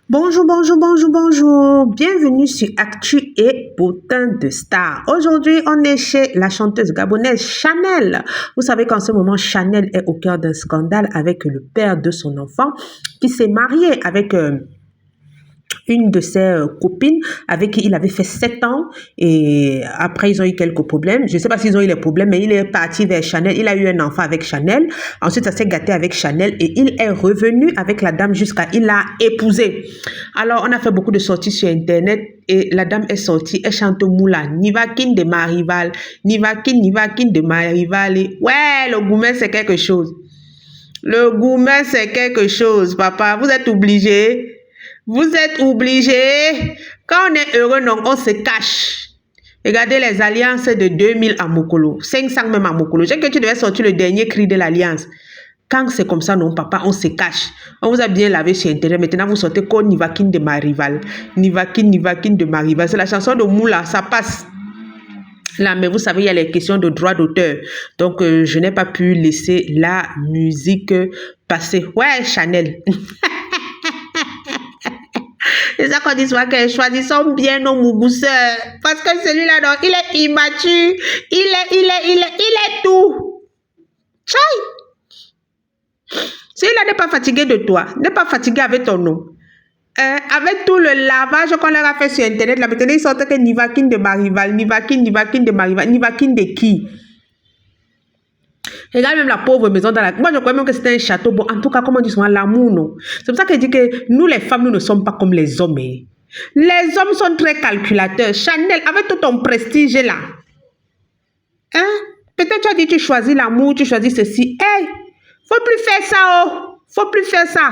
Bonjour, bonjour, bonjour, bonjour. Bienvenue sur Actu et Bottin de Star. Aujourd'hui, on est chez la chanteuse gabonaise Chanel. Vous savez qu'en ce moment, Chanel est au cœur d'un scandale avec le père de son enfant qui s'est marié avec une de ses copines avec qui il avait fait 7 ans et après ils ont eu quelques problèmes. Je ne sais pas s'ils ont eu les problèmes, mais il est parti vers Chanel. Il a eu un enfant avec Chanel. Ensuite, ça s'est gâté avec Chanel et il est revenu avec la dame jusqu'à il l'a épousée. Alors, on a fait beaucoup de sorties sur Internet et la dame est sortie. Elle chante Moula, Nivakin de ma rivale, Nivakin de ma rivale. Ouais, le gourmet, c'est quelque chose. Le gourmet, c'est quelque chose, papa. Vous êtes obligé. Vous êtes obligé. Quand on est heureux, non, on se cache. Regardez les alliances de 2000 à Mokolo, 500 même à Mokolo. J'ai que tu devais sortir le dernier cri de l'alliance. Quand c'est comme ça, non, papa, on se cache. On vous a bien lavé sur Internet. Maintenant, vous sortez comme Nivakin de ma rivale. Nivakin de ma rivale. C'est la chanson de Moula, ça passe. Là, mais vous savez, il y a les questions de droit d'auteur. Donc, je n'ai pas pu laisser la musique passer. Ouais, Chanel. C'est ça qu'on dit souvent que choisissons bien nos mougousseurs. Parce que celui-là, non, il est immature. Il est tout. Chai! Celui-là n'est pas fatigué de toi. N'est pas fatigué avec ton nom. Avec tout le lavage qu'on leur a fait sur Internet, là, maintenant, ils sortent que Nivakin de ma rivale, Nivakin de ma rivale, Nivakin de qui? Regarde même la pauvre maison dans la... Moi, je crois même que c'était un château. Bon, en tout cas, comment on dit souvent, l'amour, non? C'est pour ça que je dis que nous, les femmes, nous ne sommes pas comme les hommes. Hein. Les hommes sont très calculateurs. Chanel, avec tout ton prestige là, hein? Peut-être tu as dit tu choisis l'amour, tu choisis ceci. Hey, faut plus faire ça, oh! Faut plus faire ça.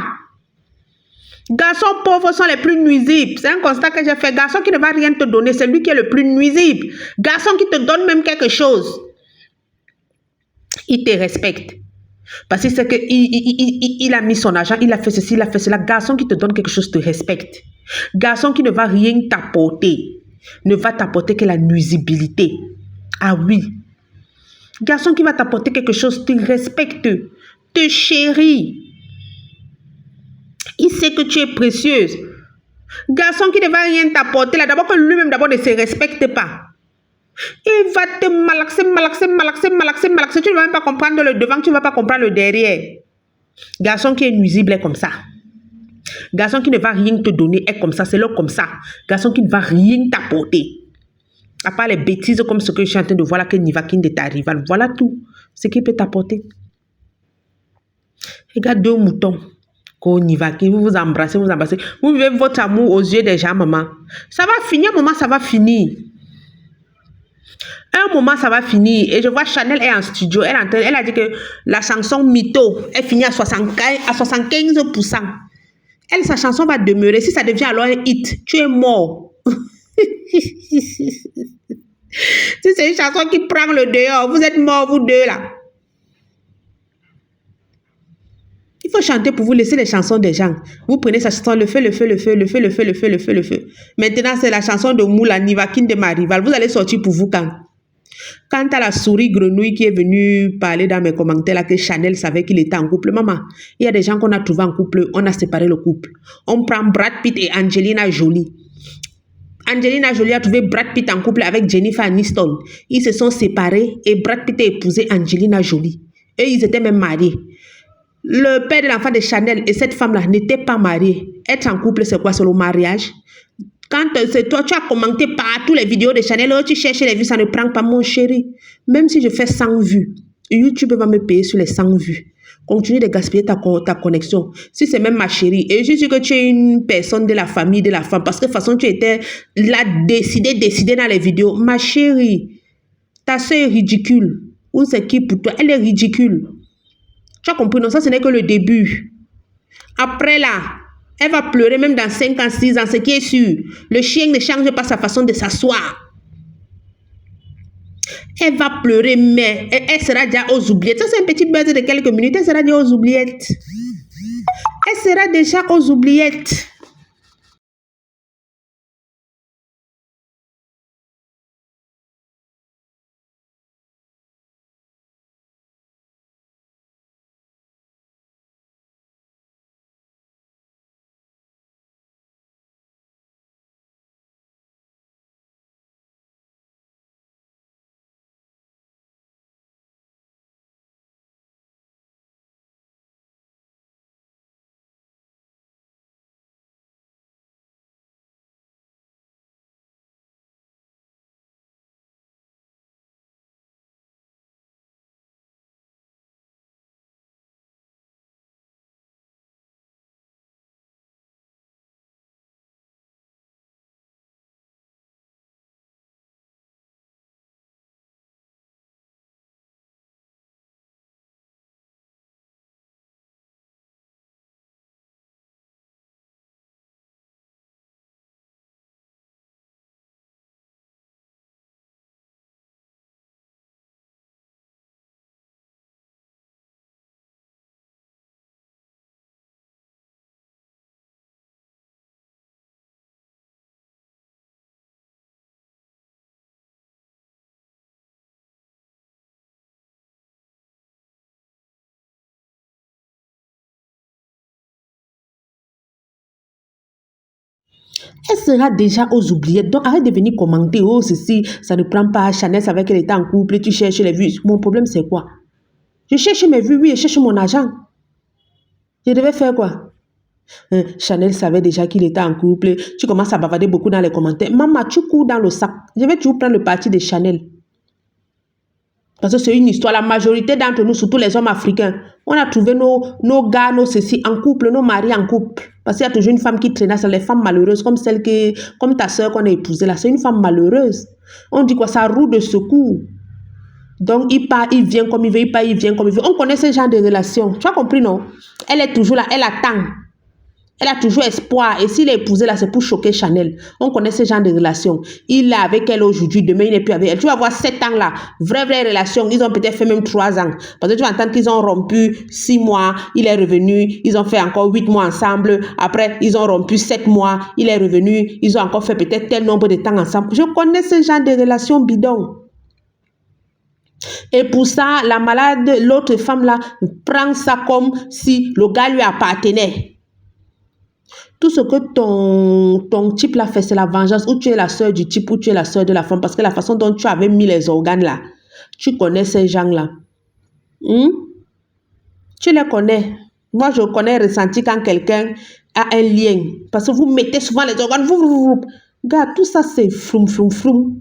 Garçons pauvres sont les plus nuisibles. C'est un constat que j'ai fait. Garçon qui ne va rien te donner, c'est lui qui est le plus nuisible. Garçon qui te donne même quelque chose, il te respecte. Parce que c'est qu'il a mis son argent, il a fait ceci, il a fait cela. Garçon qui te donne quelque chose te respecte. Garçon qui ne va rien t'apporter, ne va t'apporter que la nuisibilité. Ah oui. Garçon qui va t'apporter quelque chose te respecte, te chérit. Il sait que tu es précieuse. Garçon qui ne va rien t'apporter, là, d'abord que lui-même d'abord ne se respecte pas. Il va te malaxer. Tu ne vas même pas comprendre le devant, tu ne vas pas comprendre le derrière. Garçon qui est nuisible est comme ça. Garçon qui ne va rien te donner est comme ça, c'est là comme ça. Garçon qui ne va rien t'apporter. À part les bêtises comme ce que je suis en train de voir là, que Nivakin de ta rivale. Voilà tout ce qu'il peut t'apporter. Regarde deux moutons. Nivakin, vous vous embrassez. Vous vivez votre amour aux yeux des gens, maman. Ça va finir, maman, ça va finir. Un moment, ça va finir. Et je vois Chanel est en studio. Elle a dit que la chanson Mytho est finie à 75%. Elle, sa chanson va demeurer. Si ça devient alors un hit, tu es mort. Si c'est une chanson qui prend le dehors, vous êtes morts, vous deux là. Il faut chanter pour vous laisser les chansons des gens. Vous prenez sa chanson, le feu. Maintenant, c'est la chanson de Moula, Nivakin de ma rivale. Vous allez sortir pour vous quand? Quant à la souris grenouille qui est venue parler dans mes commentaires là que Chanel savait qu'il était en couple, maman, il y a des gens qu'on a trouvés en couple, on a séparé le couple. On prend Brad Pitt et Angelina Jolie. Angelina Jolie a trouvé Brad Pitt en couple avec Jennifer Aniston. Ils se sont séparés et Brad Pitt a épousé Angelina Jolie. Et ils étaient même mariés. Le père de l'enfant de Chanel et cette femme-là n'étaient pas mariés. Être en couple, c'est quoi? C'est le mariage. Quand c'est toi, tu as commenté partout les vidéos de Chanel, tu cherches les vues, ça ne prend pas, mon chéri. Même si je fais 100 vues, YouTube va me payer sur les 100 vues. Continue de gaspiller ta connexion. Si c'est même ma chérie, et je suis que tu es une personne de la famille, de la femme, parce que de toute façon, tu étais là, décidé dans les vidéos. Ma chérie, ta soeur est ridicule. Ou c'est qui pour toi? Elle est ridicule. Tu as compris, non? Ça, ce n'est que le début. Après là, elle va pleurer même dans 5 ans, 6 ans, ce qui est sûr. Le chien ne change pas sa façon de s'asseoir. Elle va pleurer, mais elle sera déjà aux oubliettes. Ça, c'est un petit buzz de quelques minutes. Elle sera déjà aux oubliettes. Elle sera déjà aux oubliettes. Elle sera déjà aux oubliettes. Donc, arrête de venir commenter. Oh, ceci, ça ne prend pas. Chanel savait qu'elle était en couple et tu cherches les vues. Mon problème, c'est quoi? Je cherche mes vues, oui, je cherche mon argent. Je devais faire quoi? Chanel savait déjà qu'il était en couple. Tu commences à bavarder beaucoup dans les commentaires. Maman, tu cours dans le sac. Je vais toujours prendre le parti de Chanel. Parce que c'est une histoire. La majorité d'entre nous, surtout les hommes africains, on a trouvé nos gars, nos ceci en couple, nos maris en couple. Parce qu'il y a toujours une femme qui traîne, c'est les femmes malheureuses, comme ta soeur qu'on a épousée là. C'est une femme malheureuse. On dit quoi? Ça roue de secours. Donc, il part, il vient comme il veut, il part, il vient comme il veut. On connaît ce genre de relation. Tu as compris, non? Elle est toujours là, elle attend. Elle a toujours espoir. Et s'il est épousé là, c'est pour choquer Chanel. On connaît ce genre de relation. Il est avec elle aujourd'hui, demain il n'est plus avec elle. Tu vas voir 7 ans là, vraie relation. Ils ont peut-être fait même 3 ans. Parce que tu vas entendre qu'ils ont rompu 6 mois, il est revenu. Ils ont fait encore 8 mois ensemble. Après, ils ont rompu 7 mois, il est revenu. Ils ont encore fait peut-être tel nombre de temps ensemble. Je connais ce genre de relation bidon. Et pour ça, la malade, l'autre femme là, prend ça comme si le gars lui appartenait. Tout ce que ton type l'a fait, c'est la vengeance. Ou tu es la soeur du type, ou tu es la soeur de la femme. Parce que la façon dont tu avais mis les organes là, tu connais ces gens-là. Tu les connais. Moi, je connais ressenti quand quelqu'un a un lien. Parce que vous mettez souvent les organes. Regarde, tout ça, c'est froum, froum, froum.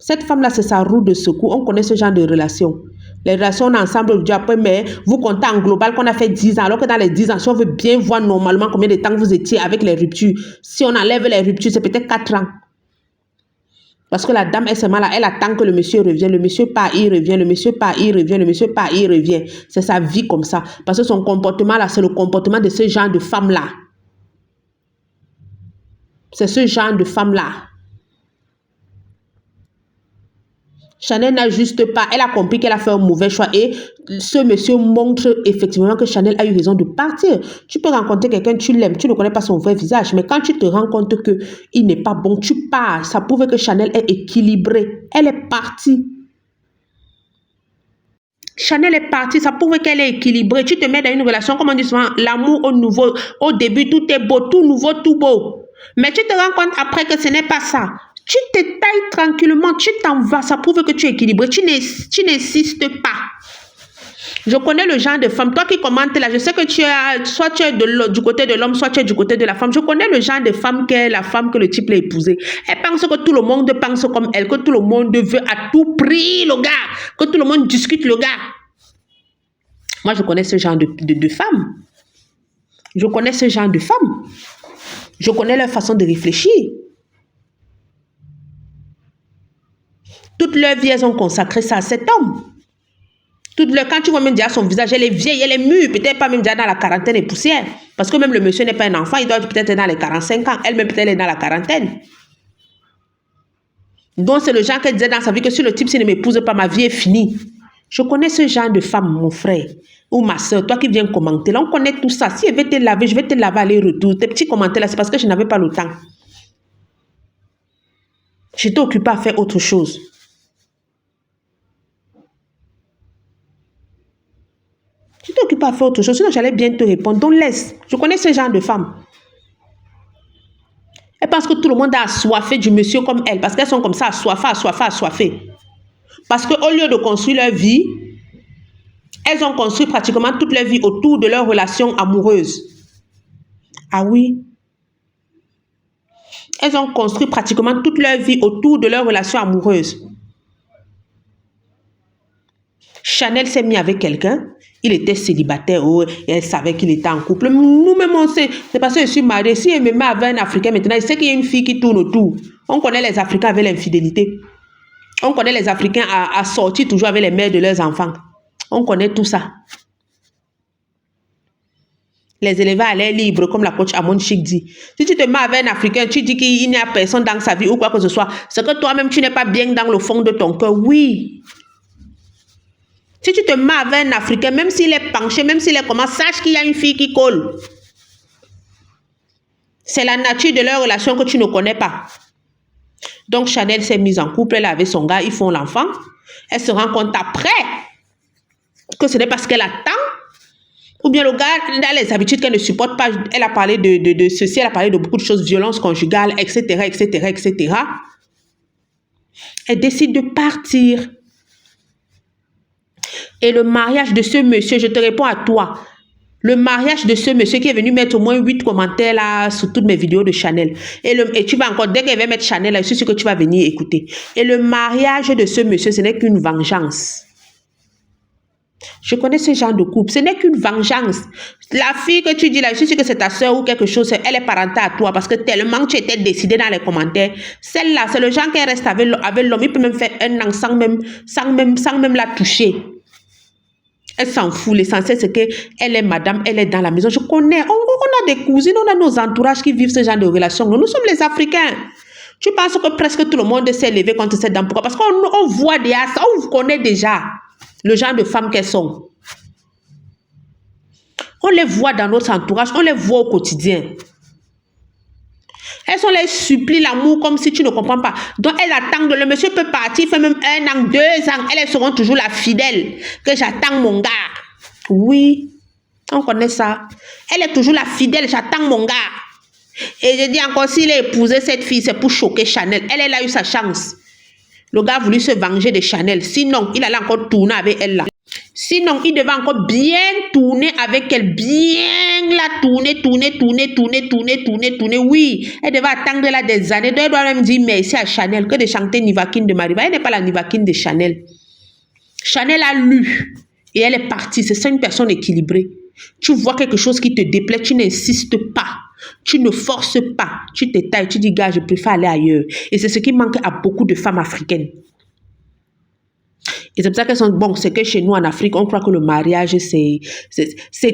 Cette femme-là, c'est sa roue de secours. On connaît ce genre de relation. Les relations ensemble aujourd'hui après, mais vous comptez en global qu'on a fait 10 ans. Alors que dans les 10 ans, si on veut bien voir normalement combien de temps vous étiez avec les ruptures, si on enlève les ruptures, c'est peut-être 4 ans. Parce que la dame, elle seulement là, elle attend que le monsieur revienne. Le monsieur part, il revient. Le monsieur part, il revient. Le monsieur part, il revient. C'est sa vie comme ça. Parce que son comportement là, c'est le comportement de ce genre de femme-là. C'est ce genre de femme-là. Chanel n'a juste pas, elle a compris qu'elle a fait un mauvais choix et ce monsieur montre effectivement que Chanel a eu raison de partir. Tu peux rencontrer quelqu'un, tu l'aimes, tu ne connais pas son vrai visage, mais quand tu te rends compte qu'il n'est pas bon, tu pars. Ça prouve que Chanel est équilibrée. Elle est partie. Chanel est partie, ça prouve qu'elle est équilibrée. Tu te mets dans une relation, comme on dit souvent, l'amour au nouveau, au début, tout est beau, tout nouveau, tout beau. Mais tu te rends compte après que ce n'est pas ça. Tu te tailles tranquillement, tu t'en vas, ça prouve que tu es équilibré, tu n'insistes pas. Je connais le genre de femme, toi qui commentes là, je sais que soit tu es du côté de l'homme, soit tu es du côté de la femme. Je connais le genre de femme qu'est la femme que le type l'a épousée. Elle pense que tout le monde pense comme elle, que tout le monde veut à tout prix le gars, que tout le monde discute le gars. Moi, je connais ce genre de femmes. Je connais ce genre de femmes. Je connais leur façon de réfléchir. Toute leur vie, elles ont consacré ça à cet homme. Quand tu vois même déjà son visage, elle est vieille, elle est mûre, peut-être pas même déjà dans la quarantaine et poussière. Parce que même le monsieur n'est pas un enfant, il doit peut-être être dans les 45 ans. Elle-même peut-être est dans la quarantaine. Donc c'est le genre qu'elle disait dans sa vie que si le type s'il ne m'épouse pas, ma vie est finie. Je connais ce genre de femme, mon frère. Ou ma soeur, toi qui viens commenter. Là, on connaît tout ça. Si elle veut te laver, je vais te laver aller-retour. Tes petits commentaires là, c'est parce que je n'avais pas le temps. J'étais occupée à faire autre chose. Tu t'occupes à faire autre chose, sinon j'allais bien te répondre. Donc laisse. Je connais ce genre de femmes. Elles pensent que tout le monde a assoiffé du monsieur comme elle. Parce qu'elles sont comme ça, assoiffées. Parce qu'au lieu de construire leur vie, elles ont construit pratiquement toute leur vie autour de leur relation amoureuse. Ah oui. Elles ont construit pratiquement toute leur vie autour de leur relation amoureuse. Chanel s'est mis avec quelqu'un. Il était célibataire, et elle savait qu'il était en couple. Nous-mêmes, on sait, c'est parce que je suis mariée. Si elle me met avec un Africain maintenant, il sait qu'il y a une fille qui tourne autour. On connaît les Africains avec l'infidélité. On connaît les Africains à sortir toujours avec les mères de leurs enfants. On connaît tout ça. Les élever à l'air libre, comme la coach Amon Chik dit. Si tu te mets avec un Africain, tu dis qu'il n'y a personne dans sa vie ou quoi que ce soit, c'est que toi-même, tu n'es pas bien dans le fond de ton cœur. Oui. Si tu te mets avec un Africain, même s'il est penché, même s'il est comment, sache qu'il y a une fille qui colle. C'est la nature de leur relation que tu ne connais pas. Donc, Chanel s'est mise en couple, elle est avec son gars, ils font l'enfant. Elle se rend compte après que ce n'est pas ce qu'elle attend. Ou bien le gars, dans les habitudes qu'elle ne supporte pas, elle a parlé de ceci, elle a parlé de beaucoup de choses, violence conjugale, etc., etc., etc. Elle décide de partir. Et le mariage de ce monsieur, je te réponds à toi, le mariage de ce monsieur qui est venu mettre au moins 8 commentaires là sur toutes mes vidéos de Chanel. Et tu vas encore, dès qu'elle va mettre Chanel là, je suis sûr que tu vas venir écouter. Et le mariage de ce monsieur, ce n'est qu'une vengeance. Je connais ce genre de couple. Ce n'est qu'une vengeance. La fille que tu dis là, je suis sûre que c'est ta soeur ou quelque chose, elle est parentale à toi parce que tellement tu étais décidé dans les commentaires. Celle-là, c'est le genre qui reste avec l'homme. Il peut même faire un an sans même la toucher. Elle s'en fout. L'essentiel, c'est qu'elle est madame, elle est dans la maison. Je connais. On a des cousines, on a nos entourages qui vivent ce genre de relations. Nous sommes les Africains. Tu penses que presque tout le monde s'est levé contre cette dame. Pourquoi? Parce qu'on voit déjà ça, on vous connaît déjà le genre de femmes qu'elles sont. On les voit dans notre entourage, on les voit au quotidien. Elles sont les supplie l'amour comme si tu ne comprends pas. Donc elles attendent, le monsieur peut partir, il fait même 1 an, 2 ans, elles seront toujours la fidèle, que j'attends mon gars. Oui, on connaît ça. Elle est toujours la fidèle, j'attends mon gars. Et je dis encore, s'il a épousé cette fille, c'est pour choquer Chanel. Elle a eu sa chance. Le gars a voulu se venger de Chanel. Sinon, il allait encore tourner avec elle là. Sinon, il devait encore bien tourner avec elle. Bien la tourner. Oui, elle devait attendre là des années. Elle doit même dire merci à Chanel que de chanter Nivakine de Mariva. Elle n'est pas la Nivakine de Chanel. Chanel a lu et elle est partie. C'est ça une personne équilibrée. Tu vois quelque chose qui te déplaît, tu n'insistes pas. Tu ne forces pas. Tu te tailles, tu dis, gars, je préfère aller ailleurs. Et c'est ce qui manque à beaucoup de femmes africaines. Et c'est pour ça qu'elles sont... Bon, c'est que chez nous, en Afrique, on croit que le mariage, c'est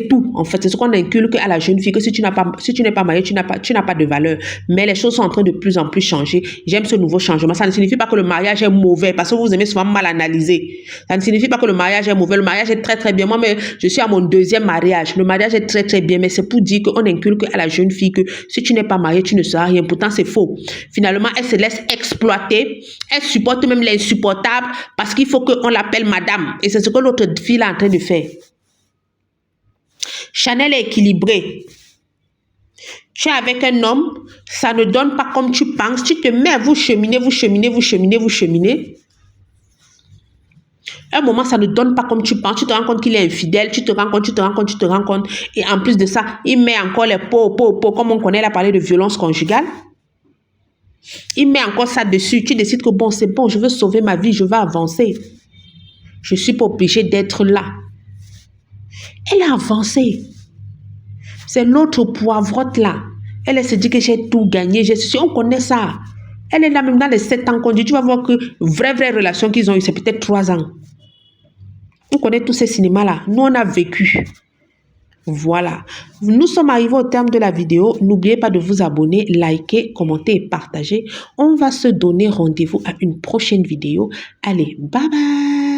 tout. En fait, c'est ce qu'on inculque à la jeune fille, que si tu n'es pas mariée, tu n'as pas de valeur. Mais les choses sont en train de plus en plus changer. J'aime ce nouveau changement. Ça ne signifie pas que le mariage est mauvais, parce que vous aimez souvent mal analyser. Ça ne signifie pas que le mariage est mauvais. Le mariage est très, très bien. Moi, mais je suis à mon 2e mariage. Le mariage est très, très bien. Mais c'est pour dire qu'on inculque à la jeune fille que si tu n'es pas mariée, tu ne seras rien. Pourtant, c'est faux. Finalement, elle se laisse exploiter. Elle supporte même l'insupportable parce qu'il faut qu'on l'appelle madame. Et c'est ce que l'autre fille est en train de faire. Chanel est équilibrée. Tu es avec un homme, ça ne donne pas comme tu penses. Tu te mets, vous cheminez. Un moment, ça ne donne pas comme tu penses. Tu te rends compte qu'il est infidèle. Tu te rends compte. Et en plus de ça, il met encore les pots. Comme on connaît, il a parlé de violence conjugale. Il met encore ça dessus. Tu décides que bon, c'est bon, je veux sauver ma vie, je veux avancer. Je ne suis pas obligée d'être là. Elle a avancé. C'est l'autre poivrotte là. Elle se dit que j'ai tout gagné. On connaît ça. Elle est là même dans les 7 ans qu'on dit. Tu vas voir que vraie relation qu'ils ont eu, c'est peut-être 3 ans. On connaît tous ces cinémas-là. Nous, on a vécu. Voilà. Nous sommes arrivés au terme de la vidéo. N'oubliez pas de vous abonner, liker, commenter et partager. On va se donner rendez-vous à une prochaine vidéo. Allez, bye bye.